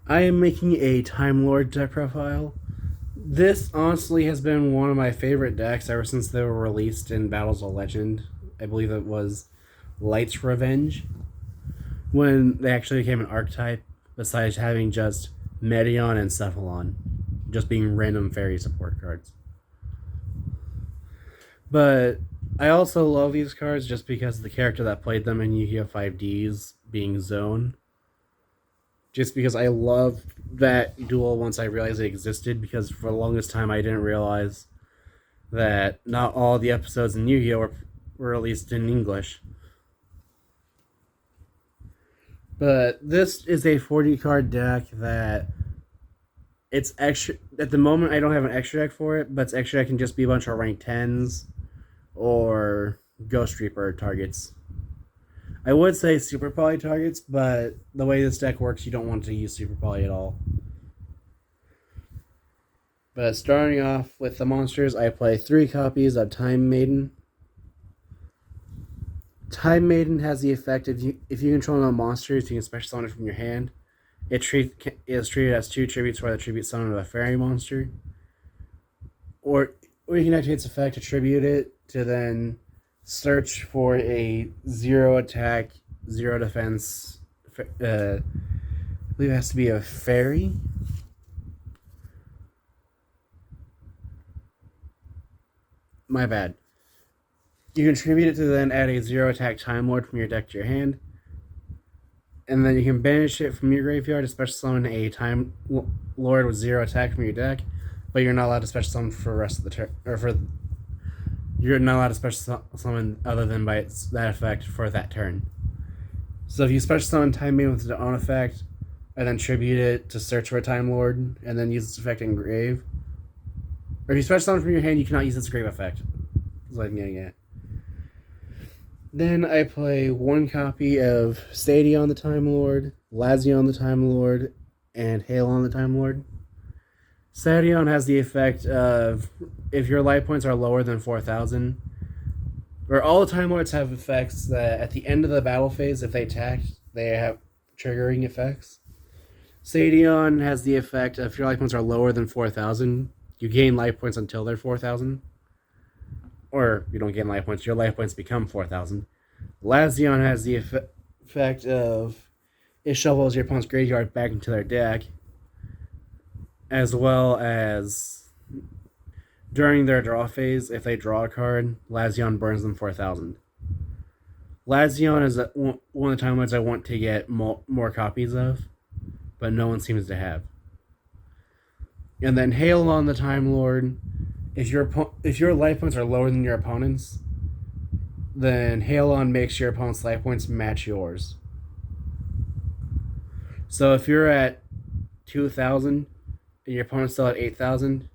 I am making a Time Lord deck profile. This honestly has been one of my favorite decks ever since they were released in Battles of Legend. I believe it was Light's Revenge when they actually became an archetype, besides having just Medion and Cephalon, just being random fairy support cards. But I also love these cards just because of the character that played them in Yu-Gi-Oh! 5Ds being Zone. Just because I love that duel once I realized it existed, because for the longest time I didn't realize that not all the episodes in Yu-Gi-Oh! Were released in English. But this is a 40 card deck that it's extra. At the moment, I don't have an extra deck for it, but its extra deck can just be a bunch of rank 10s or Ghost Reaper targets. I would say Super Poly targets, but the way this deck works, you don't want to use Super Poly at all. But starting off with the monsters, I play 3 copies of Time Maiden. Time Maiden has the effect if you control no monsters, you can special summon it from your hand. It is treated as 2 tributes for the tribute summon of a fairy monster. Or you can activate its effect to tribute it to then search for a 0 attack, 0 defense. I believe it has to be a fairy. My bad. You contribute it to then add a 0 attack Time Lord from your deck to your hand. And then you can banish it from your graveyard to special summon a Time Lord with 0 attack from your deck, but you're not allowed to special summon for the rest of the turn. You're not allowed to special summon other than by that effect for that turn. So if you special summon Time Maiden with its own effect, and then tribute it to search for a Time Lord, and then use its effect in grave, or if you special summon from your hand, you cannot use its grave effect. That's what I'm getting at. Then I play 1 copy of Stadion the Time Lord, Lazion the Time Lord, and Halon the Time Lord. Stadion has the effect of if your life points are lower than 4,000, or all the Time Lords have effects that at the end of the battle phase, if they attack, they have triggering effects. Stadion has the effect of if your life points are lower than 4,000, you gain life points until they're 4,000. Or you don't gain life points, your life points become 4,000. Lazion has the effect of it shovels your opponent's graveyard back into their deck, as well as during their draw phase, if they draw a card, Lazion burns them 4,000. Lazion is one of the Time Lords I want to get more copies of, but no one seems to have. And then Halon the Time Lord, if your life points are lower than your opponent's, then Halon makes your opponent's life points match yours. So if you're at 2,000 and your opponent's still at 8,000,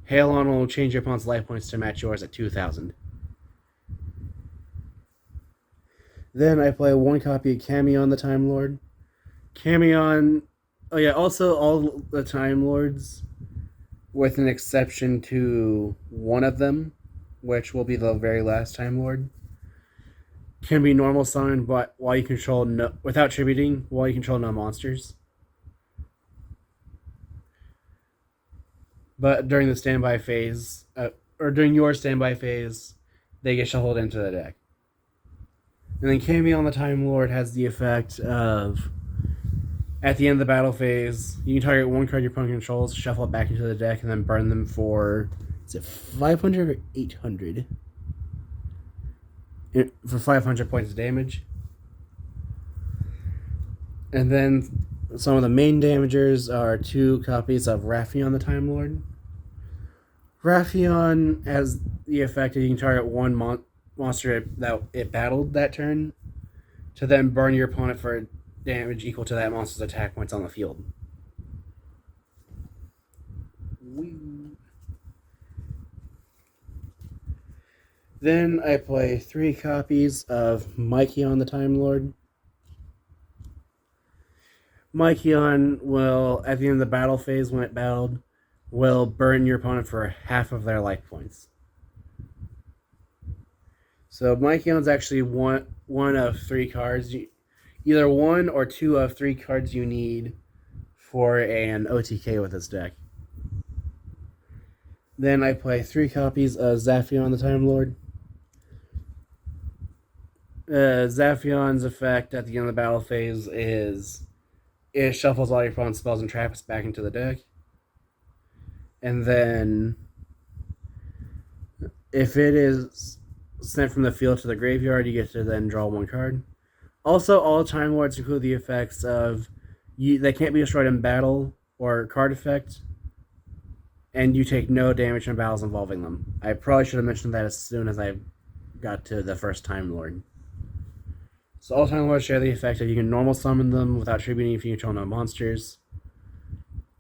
Halon will change your opponent's life points to match yours at 2,000. Then I play 1 copy of Camion the Time Lord. Camion, also all the Time Lords, with an exception to one of them, which will be the very last Time Lord, can be normal summoned, but while you control without tributing, while you control no monsters. But during the standby phase, or during your standby phase, they get shuffled into the deck. And then Camion the Time Lord has the effect of at the end of the battle phase, you can target 1 card your opponent controls, shuffle it back into the deck, and then burn them for, is it 500 or 800? For 500 points of damage. And then some of the main damagers are 2 copies of Raffion the Time Lord. Raffion has the effect that you can target 1 monster that it battled that turn to then burn your opponent for damage equal to that monster's attack points on the field. Then I play 3 copies of Mykion the Time Lord. Mykion will, at the end of the battle phase when it battled, will burn your opponent for half of their life points. So Mykion's actually one of 3 cards. Either 1 or 2 of 3 cards you need for an OTK with this deck. Then I play 3 copies of Zaphion the Time Lord. Zaphion's effect at the end of the battle phase is it shuffles all your opponent's spells and traps back into the deck. And then if it is sent from the field to the graveyard, you get to then draw 1 card. Also, all Time Lords include the effects of they can't be destroyed in battle or card effect, and you take no damage in battles involving them. I probably should have mentioned that as soon as I got to the first Time Lord. So all Time Lords share the effect of you can normal summon them without tributing if you control no monsters.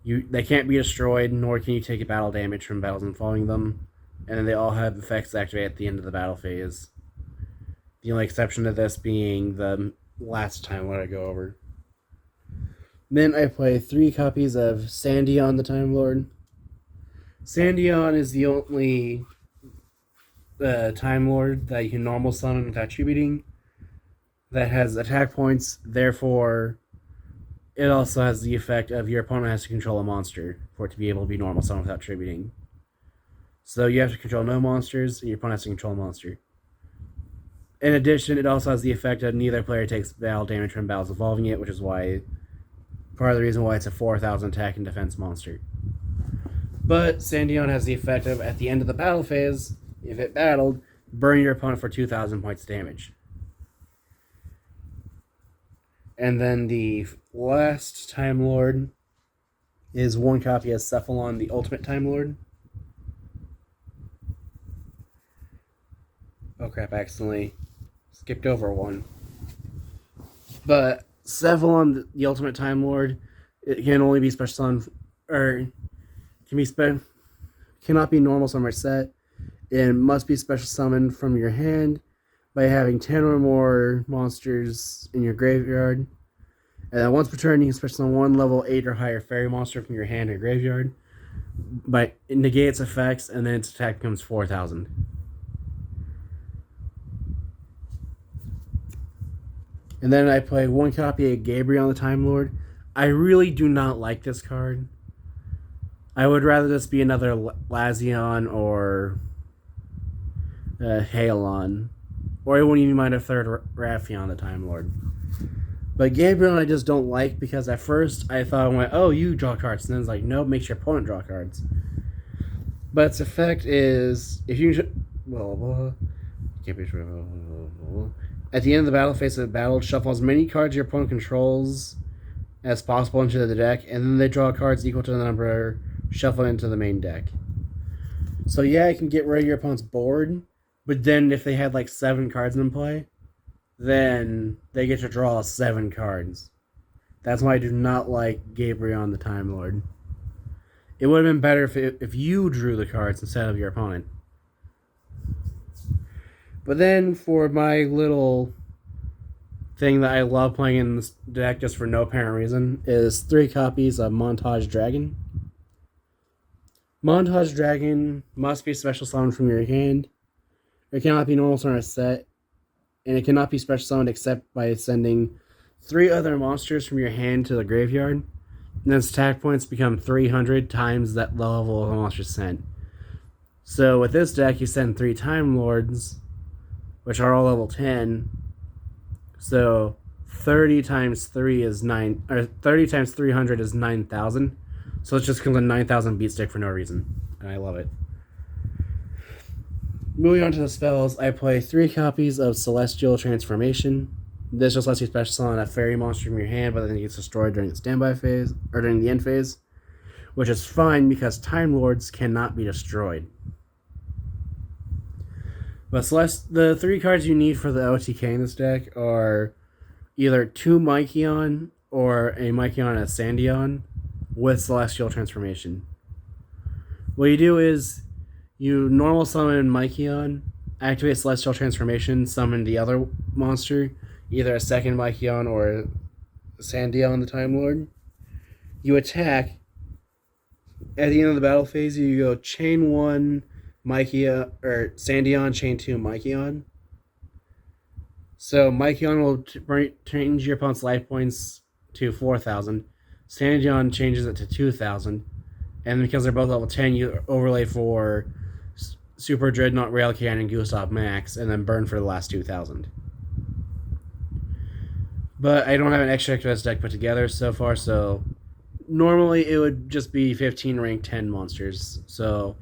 They can't be destroyed, nor can you take battle damage from battles involving them. And then they all have effects that activate at the end of the battle phase. The only exception to this being the last Time Lord I go over. Then I play 3 copies of Sandion the Time Lord. Sandion is the only Time Lord that you can normal summon without tributing that has attack points, therefore it also has the effect of your opponent has to control a monster for it to be able to be normal summoned without tributing. So you have to control no monsters, and your opponent has to control a monster. In addition, it also has the effect of neither player takes battle damage from battles involving it, which is why part of the reason why it's a 4,000 attack and defense monster. But Sandion has the effect of, at the end of the battle phase, if it battled, burn your opponent for 2,000 points of damage. And then the last Time Lord is 1 copy of Cephalon, the Ultimate Time Lord. Oh crap, I accidentally skipped over 1. But Cephalon, the Ultimate Time Lord, it can only be special summoned, or cannot be normal summon or set. It must be special summoned from your hand by having 10 or more monsters in your graveyard. And then once per turn, you can special summon 1 level 8 or higher fairy monster from your hand or graveyard. But it negates effects, and then its attack becomes 4,000. And then I play 1 copy of Gabriel the Time Lord. I really do not like this card. I would rather this be another Lazion or Halon. Or I wouldn't even mind a 3rd Raphion the Time Lord. But Gabriel I just don't like because at first I thought, oh, you draw cards. And then it's like, no, it makes your opponent draw cards. But its effect is, if you... At the end of the battle phase of the battle, shuffle as many cards your opponent controls as possible into the deck, and then they draw cards equal to the number shuffled into the main deck. So yeah, I can get rid of your opponent's board, but then if they had like 7 cards in play, then they get to draw 7 cards. That's why I do not like Gabriel the Time Lord. It would have been better if you drew the cards instead of your opponent. But then for my little thing that I love playing in this deck just for no apparent reason is 3 copies of Montage Dragon. Montage Dragon must be special summoned from your hand. It cannot be normal summon or set. And it cannot be special summoned except by sending 3 other monsters from your hand to the graveyard. And then its attack points become 300 times that level of the monster sent. So with this deck, you send 3 Time Lords, which are all level 10. So 30 times 3 is 9, or 30 times 300 is 9,000. So it's just comes a 9,000 beat stick for no reason. And I love it. Moving on to the spells, I play 3 copies of Celestial Transformation. This just lets you special summon a fairy monster from your hand, but then it gets destroyed during the standby phase, or during the end phase. Which is fine because Time Lords cannot be destroyed. But the 3 cards you need for the OTK in this deck are either 2 Mykion or a Mykion and a Sandion with Celestial Transformation. What you do is you normal summon Mykion, activate Celestial Transformation, summon the other monster, either a 2nd Mykion or a Sandion the Time Lord. You attack. At the end of the battle phase, you go chain 1 Mykion, or Sandion, chain 2 Mykion. So Mykion will change your opponent's life points to 4,000. Sandion changes it to 2,000. And because they're both level 10, you overlay for Super Dreadnought, Rail Cannon, Gustav Max, and then burn for the last 2,000. But I don't have an extra activist deck put together so far, so normally it would just be 15 rank 10 monsters. So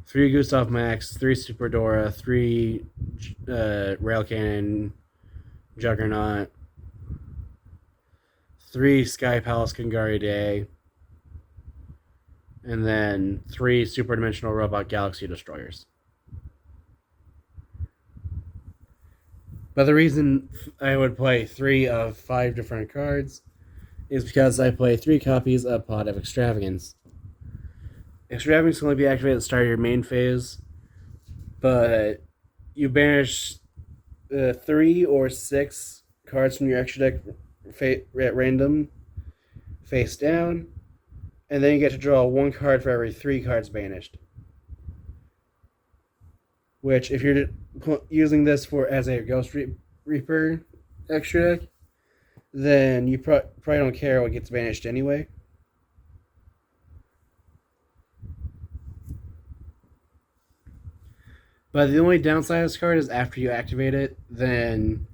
3 Gustav Max, 3 Super Dora, 3 Rail Cannon, Juggernaut, 3 Sky Palace Kangari Day, and then 3 Super Dimensional Robot Galaxy Destroyers. But the reason I would play 3 of 5 different cards is because I play 3 copies of Pot of Extravagance. Extravagance can only be activated at the start of your main phase, but you banish 3 or 6 cards from your extra deck at random, face down, and then you get to draw 1 card for every 3 cards banished. Which, if you're using this as a Ghost Reaper extra deck, then you probably don't care what gets banished anyway. But the only downside of this card is after you activate it, then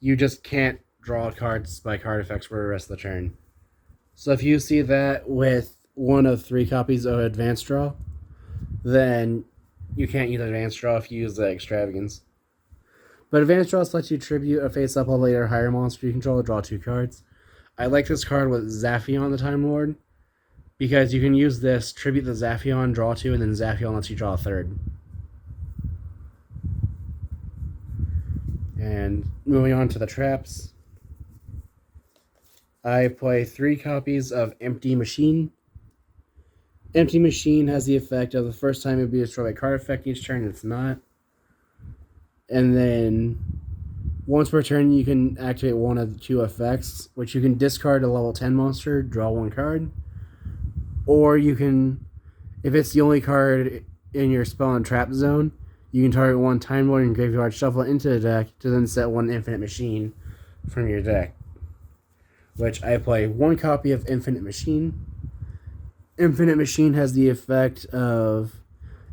you just can't draw cards by card effects for the rest of the turn. So if you see that with 1 of 3 copies of Advanced Draw, then you can't use Advanced Draw if you use the Extravagance. But Advanced Draw lets you tribute a face-up level 8 or higher monster you control to draw 2 cards. I like this card with Zaphion the Time Lord, because you can use this, tribute the Zaphion, draw 2, and then Zaphion lets you draw a 3rd. And moving on to the traps, I play 3 copies of Empty Machine. Empty Machine has the effect of the first time it would be destroyed by card effect each turn, it's not. And then once per turn, you can activate 1 of the 2 effects, which you can discard a level 10 monster, draw 1 card. Or you can, if it's the only card in your spell and trap zone, you can target 1 Time Lord and graveyard, shuffle it into the deck to then set 1 Infinite Machine from your deck. Which I play 1 copy of Infinite Machine. Infinite Machine has the effect of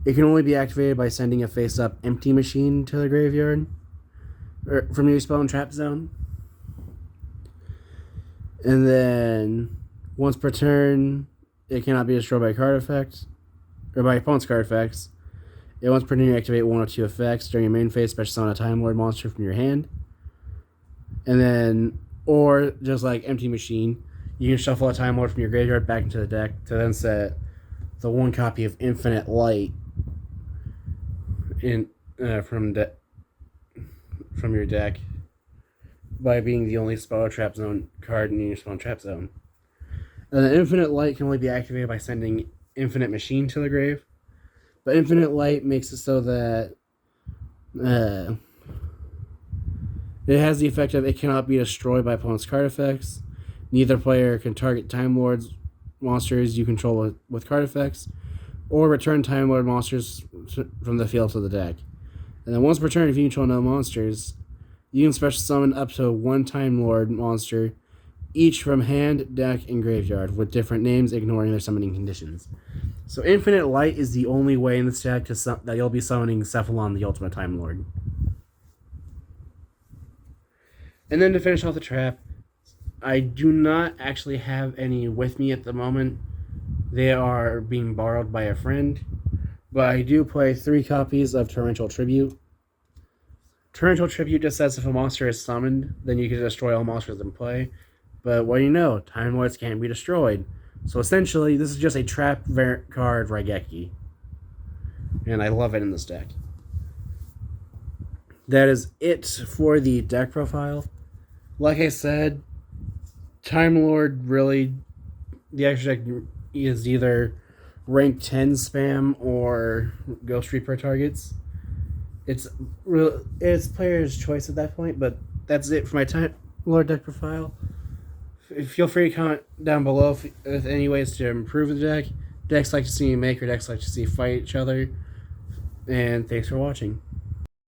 it can only be activated by sending a face-up Empty Machine to the graveyard or from your spell and trap zone. And then once per turn, it cannot be destroyed by card effects or by opponent's card effects. Once per turn, you activate 1 or 2 effects during your main phase, special summon a Time Lord monster from your hand. And then, or just like Empty Machine, you can shuffle a Time Lord from your graveyard back into the deck to then set the 1 copy of Infinite Light in from your deck by being the only spell trap zone card in your spell trap zone. And then Infinite Light can only be activated by sending Infinite Machine to the grave. But Infinite Light makes it so that it has the effect of it cannot be destroyed by opponent's card effects. Neither player can target Time Lords monsters you control with card effects, or return Time Lord monsters from the field to the deck. And then once per turn, if you control no monsters, you can special summon up to 1 Time Lord monster, each from hand, deck, and graveyard, with different names, ignoring their summoning conditions. So Infinite Light is the only way in this deck that you'll be summoning Cephalon, the Ultimate Time Lord. And then to finish off the trap, I do not actually have any with me at the moment. They are being borrowed by a friend. But I do play 3 copies of Torrential Tribute. Torrential Tribute just says if a monster is summoned, then you can destroy all monsters in play. But what do you know? Time Lords can't be destroyed. So essentially, this is just a trap variant card Raigeki. And I love it in this deck. That is it for the deck profile. Like I said, Time Lord really, the extra deck is either rank 10 spam or Ghost Reaper targets. It's player's choice at that point, but that's it for my Time Lord deck profile. Feel free to comment down below with any ways to improve the deck, decks like to see me make, or decks like to see fight each other. And thanks for watching.